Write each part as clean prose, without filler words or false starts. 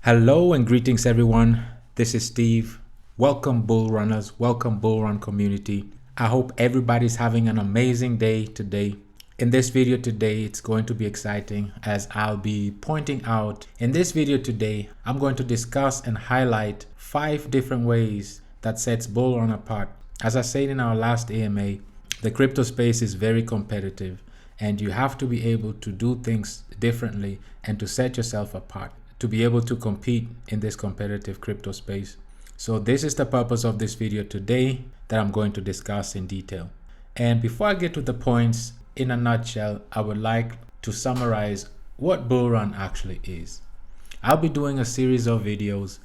Hello and greetings everyone. This is Steve. Welcome Bull Runners. Welcome Bull Run community. I hope everybody's having an amazing day today. In this video today, it's going to be exciting as I'll be pointing out. In this video today, I'm going to discuss and highlight 5 different ways that sets Bull Run apart. As I said in our last AMA, the crypto space is very competitive and you have to be able to do things differently and to set yourself apart to be able to compete in this competitive crypto space. So this is the purpose of this video today that I'm going to discuss in detail. And before I get to the points, in a nutshell, I would like to summarize what Bull Run actually is. I'll be doing a series of videos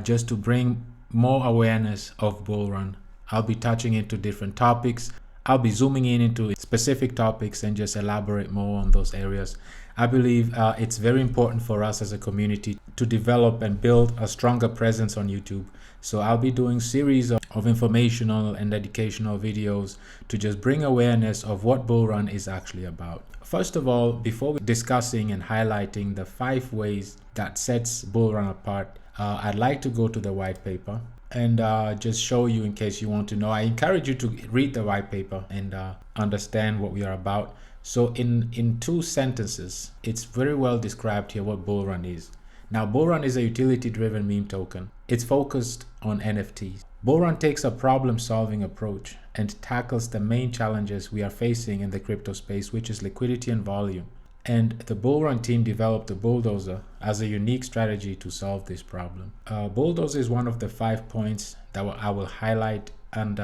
just to bring more awareness of Bull Run. I'll be touching into different topics. I'll be zooming in into specific topics and just elaborate more on those areas. I believe it's very important for us as a community to develop and build a stronger presence on YouTube. So I'll be doing series of informational and educational videos to just bring awareness of what Bull Run is actually about. First of all, before discussing and highlighting the 5 ways that sets Bull Run apart, I'd like to go to the white paper and just show you in case you want to know. I encourage you to read the white paper and understand what we are about. So in 2 sentences, it's very well described here what Bull Run is. Now, Bull Run is a utility-driven meme token. It's focused on NFTs. Bull Run takes a problem-solving approach and tackles the main challenges we are facing in the crypto space, which is liquidity and volume. And the Bull Run team developed the Bulldozer as a unique strategy to solve this problem. Bulldozer is one of the 5 points that I will highlight and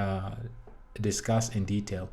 discuss in detail.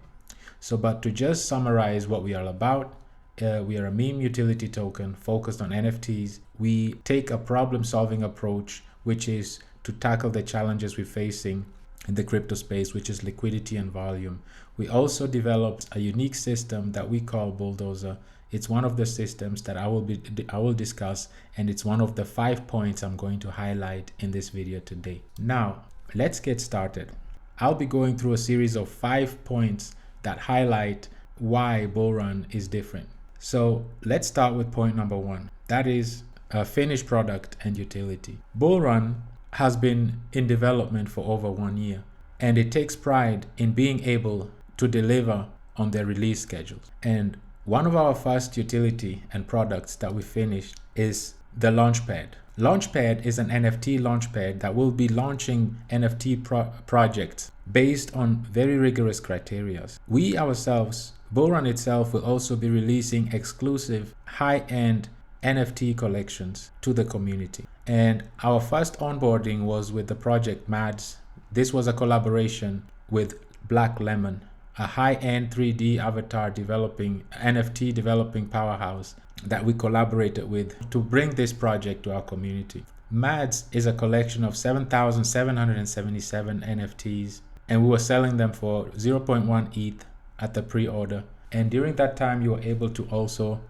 So, but to just summarize what we are about, we are a meme utility token focused on NFTs. We take a problem-solving approach, which is to tackle the challenges we're facing in the crypto space, which is liquidity and volume. We also developed a unique system that we call Bulldozer. It's one of the systems that I will discuss, and it's one of the 5 points I'm going to highlight in this video today. Now, let's get started. I'll be going through a series of 5 points that highlight why Bull Run is different. So let's start with point number 1. That is a finished product and utility. Bull Run has been in development for over 1 year, and it takes pride in being able to deliver on their release schedules. And one of our first utility and products that we finished is the Launchpad. Launchpad is an NFT launchpad that will be launching NFT projects based on very rigorous criteria. We ourselves, Bull Run itself, will also be releasing exclusive high-end NFT collections to the community. And our first onboarding was with the project Mads. This was a collaboration with Black Lemon, a high-end 3D avatar NFT developing powerhouse that we collaborated with to bring this project to our community. Mads is a collection of 7,777 NFTs, and we were selling them for 0.1 ETH at the pre-order. And during that time, you were able to also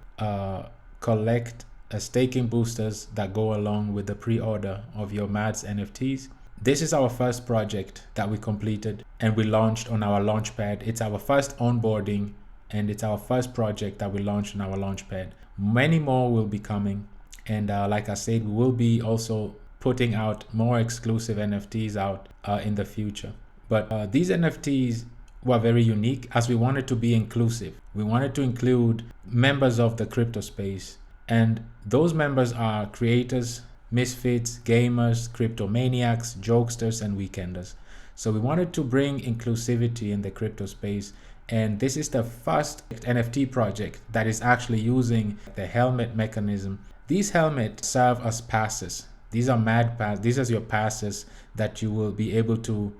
collect staking boosters that go along with the pre-order of your Mads NFTs. This is our first project that we completed and we launched on our Launchpad. It's our first onboarding and it's our first project that we launched on our Launchpad. Many more will be coming, and like I said, we will be also putting out more exclusive NFTs out in the future. But these NFTs were very unique as we wanted to be inclusive. We wanted to include members of the crypto space, and those members are creators, misfits, gamers, cryptomaniacs, jokesters, and weekenders. So we wanted to bring inclusivity in the crypto space, and this is the first NFT project that is actually using the helmet mechanism. These helmets serve as passes. These are mad pass. These are your passes that you will be able to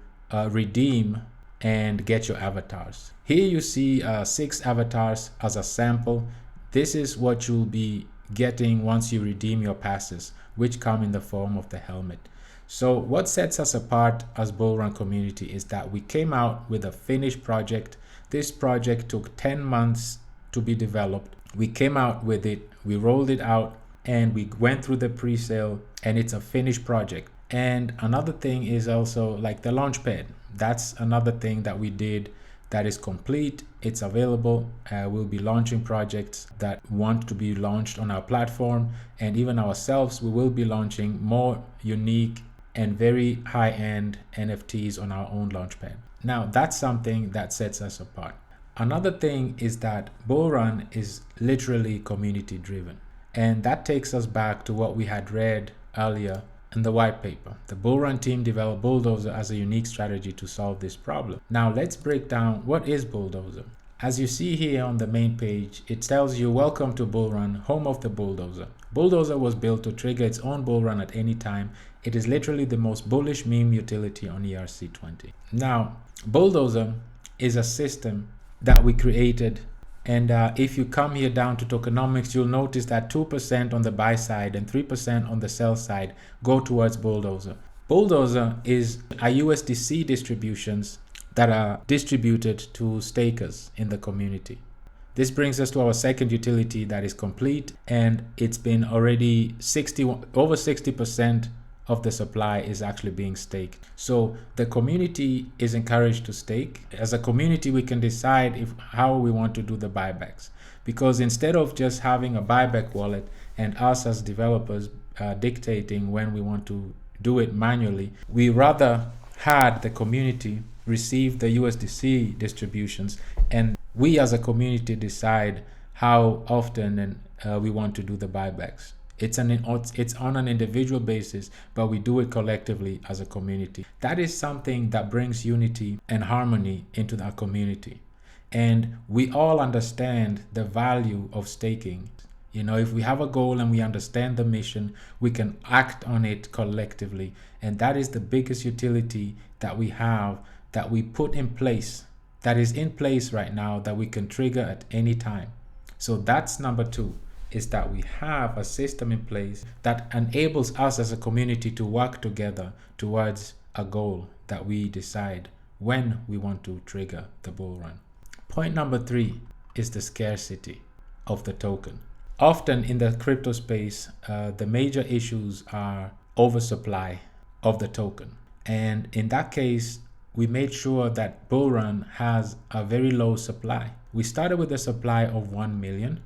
redeem and get your avatars. Here you see 6 avatars as a sample. This is what you'll be getting once you redeem your passes, which come in the form of the helmet. So what sets us apart as Bull Run community is that we came out with a finished project. This project took 10 months to be developed. We came out with it, we rolled it out, and we went through the pre-sale, and it's a finished project. And another thing is also like the Launchpad. That's another thing that we did that is complete. It's available. We'll be launching projects that want to be launched on our platform, and even ourselves, we will be launching more unique and very high-end NFTs on our own launchpad. Now, that's something that sets us apart. Another thing is that Bullrun is literally community driven. And that takes us back to what we had read earlier in the white paper. The Bullrun team developed Bulldozer as a unique strategy to solve this problem. Now let's break down what is Bulldozer. As you see here on the main page, it tells you, welcome to Bullrun, home of the Bulldozer. Bulldozer was built to trigger its own Bullrun at any time. It is literally the most bullish meme utility on ERC20. Now, Bulldozer is a system that we created, and if you come here down to tokenomics, you'll notice that 2% on the buy side and 3% on the sell side go towards Bulldozer. Bulldozer is a USDC distributions that are distributed to stakers in the community. This brings us to our second utility that is complete, and it's been already over 60% of the supply is actually being staked. So the community is encouraged to stake. As a community, we can decide how we want to do the buybacks, because instead of just having a buyback wallet and us as developers dictating when we want to do it manually, we rather had the community receive the USDC distributions, and we as a community decide how often and we want to do the buybacks. It's on an individual basis, but we do it collectively as a community. That is something that brings unity and harmony into our community. And we all understand the value of staking. You know, if we have a goal and we understand the mission, we can act on it collectively. And that is the biggest utility that we have, that we put in place, that is in place right now, that we can trigger at any time. So that's number 2. Is that we have a system in place that enables us as a community to work together towards a goal that we decide when we want to trigger the bull run. Point number 3 is the scarcity of the token. Often in the crypto space, the major issues are oversupply of the token. And in that case, we made sure that Bullrun has a very low supply. We started with a supply of 1 million.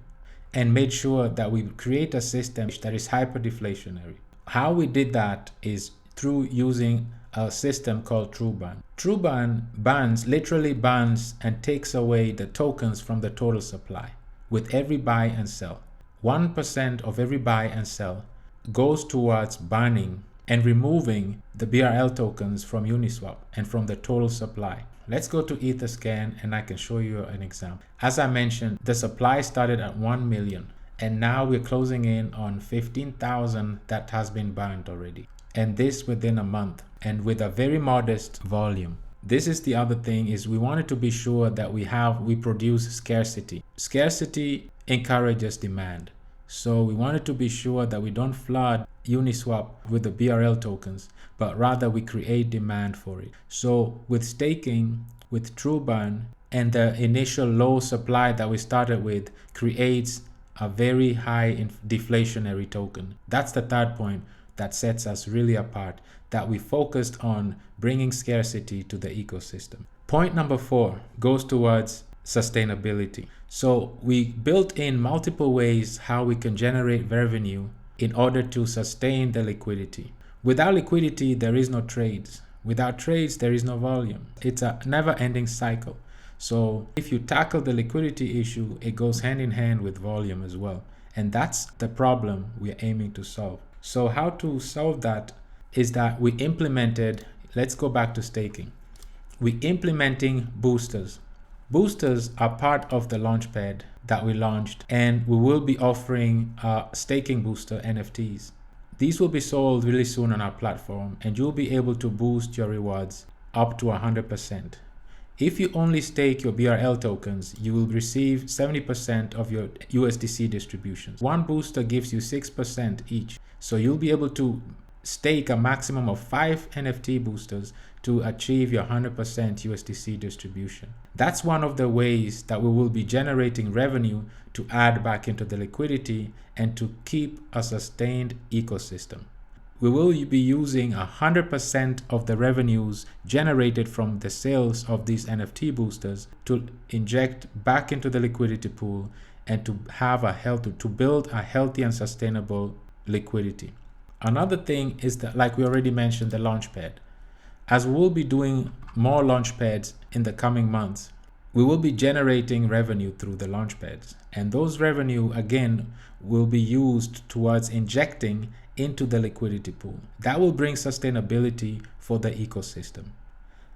And made sure that we create a system that is hyper-deflationary. How we did that is through using a system called TrueBurn. TrueBurn literally bans and takes away the tokens from the total supply with every buy and sell. 1% of every buy and sell goes towards banning and removing the BRL tokens from Uniswap and from the total supply. Let's go to Etherscan and I can show you an example. As I mentioned, the supply started at 1 million and now we're closing in on 15,000 that has been banned already. And this within a month and with a very modest volume. This is the other thing, is we wanted to be sure that we produce scarcity. Scarcity encourages demand. So we wanted to be sure that we don't flood Uniswap with the BRL tokens, but rather we create demand for it. So with staking, with TrueBurn, and the initial low supply that we started with creates a very high deflationary token. That's the third point that sets us really apart, that we focused on bringing scarcity to the ecosystem. Point number 4 goes towards sustainability. So we built in multiple ways how we can generate revenue in order to sustain the liquidity. Without liquidity, there is no trades. Without trades, there is no volume. It's a never-ending cycle. So if you tackle the liquidity issue, it goes hand in hand with volume as well. And that's the problem we are aiming to solve. So how to solve that is that we implemented, let's go back to staking. We implementing boosters. Boosters are part of the launchpad that we launched, and we will be offering staking booster NFTs. These will be sold really soon on our platform, and you'll be able to boost your rewards up to 100%. If you only stake your BRL tokens, you will receive 70% of your USDC distributions. One booster gives you 6% each. So you'll be able to stake a maximum of 5 NFT boosters to achieve your 100% USDC distribution. That's one of the ways that we will be generating revenue to add back into the liquidity and to keep a sustained ecosystem. we will be using 100% of the revenues generated from the sales of these NFT boosters to inject back into the liquidity pool and to build a healthy and sustainable liquidity. Another thing is that, like we already mentioned, the launchpad. As we will be doing more launchpads in the coming months, we will be generating revenue through the launchpads, and those revenue again will be used towards injecting into the liquidity pool. That will bring sustainability for the ecosystem.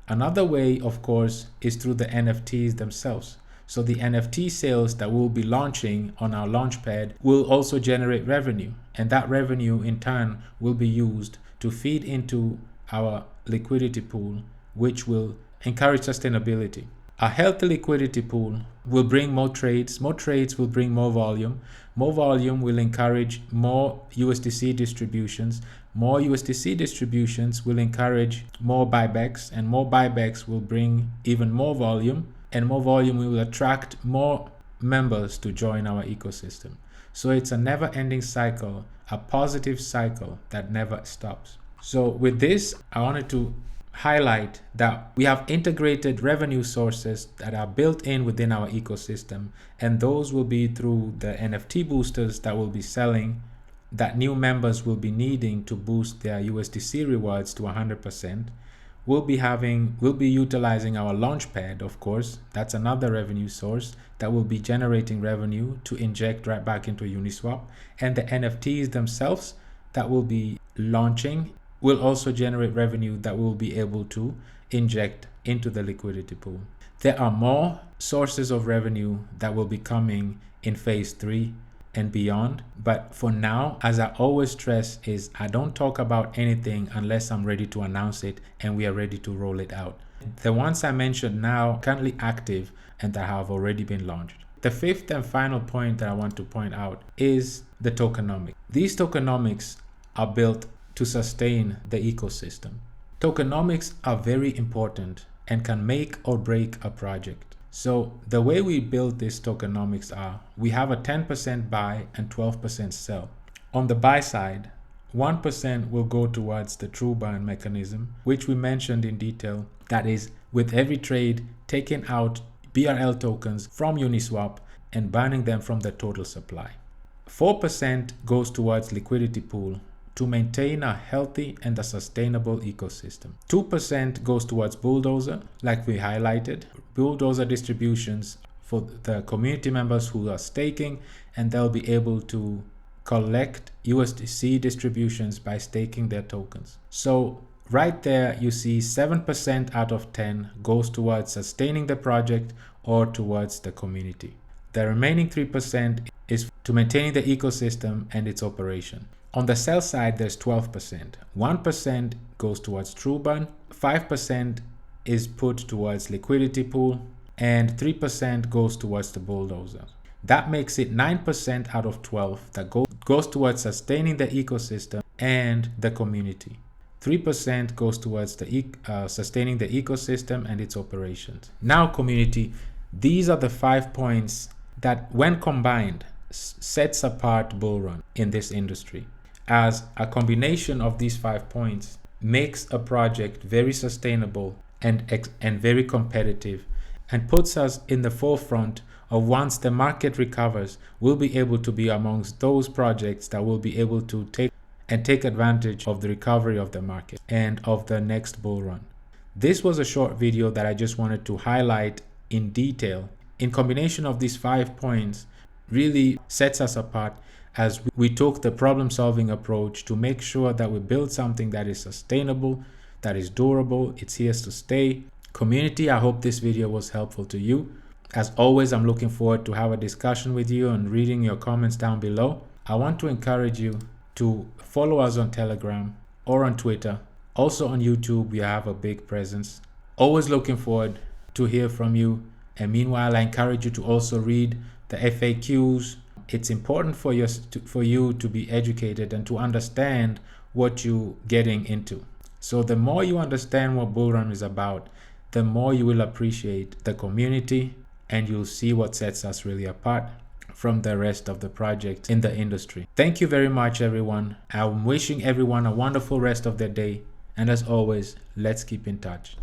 Another way, of course, is through the NFTs themselves. So the NFT sales that we'll be launching on our launchpad will also generate revenue, and that revenue in turn will be used to feed into our liquidity pool, which will encourage sustainability. A healthy liquidity pool will bring more trades. More trades will bring more volume. More volume will encourage more USDC distributions. More USDC distributions will encourage more buybacks, and more buybacks will bring even more volume, and more volume will attract more members to join our ecosystem. So it's a never-ending cycle, a positive cycle that never stops. So with this, I wanted to highlight that we have integrated revenue sources that are built in within our ecosystem, and those will be through the NFT boosters that we'll be selling, that new members will be needing to boost their USDC rewards to 100%. We'll be utilizing our launchpad, of course. That's another revenue source that will be generating revenue to inject right back into Uniswap, and the NFTs themselves that will be launching will also generate revenue that we'll be able to inject into the liquidity pool. There are more sources of revenue that will be coming in phase 3 and beyond, but for now, as I always stress, is I don't talk about anything unless I'm ready to announce it and we are ready to roll it out. The ones I mentioned now are currently active and that have already been launched. The fifth and final point that I want to point out is the tokenomics. These tokenomics are built to sustain the ecosystem. Tokenomics are very important and can make or break a project. So the way we build these tokenomics are, we have a 10% buy and 12% sell. On the buy side, 1% will go towards the true burn mechanism, which we mentioned in detail. That is, with every trade, taking out BRL tokens from Uniswap and burning them from the total supply. 4% goes towards liquidity pool to maintain a healthy and a sustainable ecosystem. 2% goes towards Bulldozer, like we highlighted. Bulldozer distributions for the community members who are staking, and they'll be able to collect USDC distributions by staking their tokens. So right there you see 7% out of 10 goes towards sustaining the project or towards the community. The remaining 3% is to maintaining the ecosystem and its operation. On the sell side, there's 12%. 1% goes towards true burn, 5% is put towards liquidity pool, and 3% goes towards the bulldozer. That makes it 9% out of 12 that goes towards sustaining the ecosystem and the community. 3% goes towards the sustaining the ecosystem and its operations. Now, community, these are the 5 points that, when combined, sets apart Bullrun in this industry, as a combination of these 5 points makes a project very sustainable and very competitive, and puts us in the forefront of, once the market recovers, we'll be able to be amongst those projects that will be able to take advantage of the recovery of the market and of the next bull run. This was a short video that I just wanted to highlight in detail. In combination of these 5 points really sets us apart, as we took the problem-solving approach to make sure that we build something that is sustainable, that is durable, it's here to stay. Community, I hope this video was helpful to you. As always, I'm looking forward to have a discussion with you and reading your comments down below. I want to encourage you to follow us on Telegram or on Twitter. Also on YouTube, we have a big presence. Always looking forward to hear from you. And meanwhile, I encourage you to also read the FAQs. It's important for you to be educated and to understand what you're getting into. So the more you understand what Bullrun is about, the more you will appreciate the community, and you'll see what sets us really apart. from the rest of the projects in the industry. Thank you very much, everyone. I'm wishing everyone a wonderful rest of their day. And as always, let's keep in touch.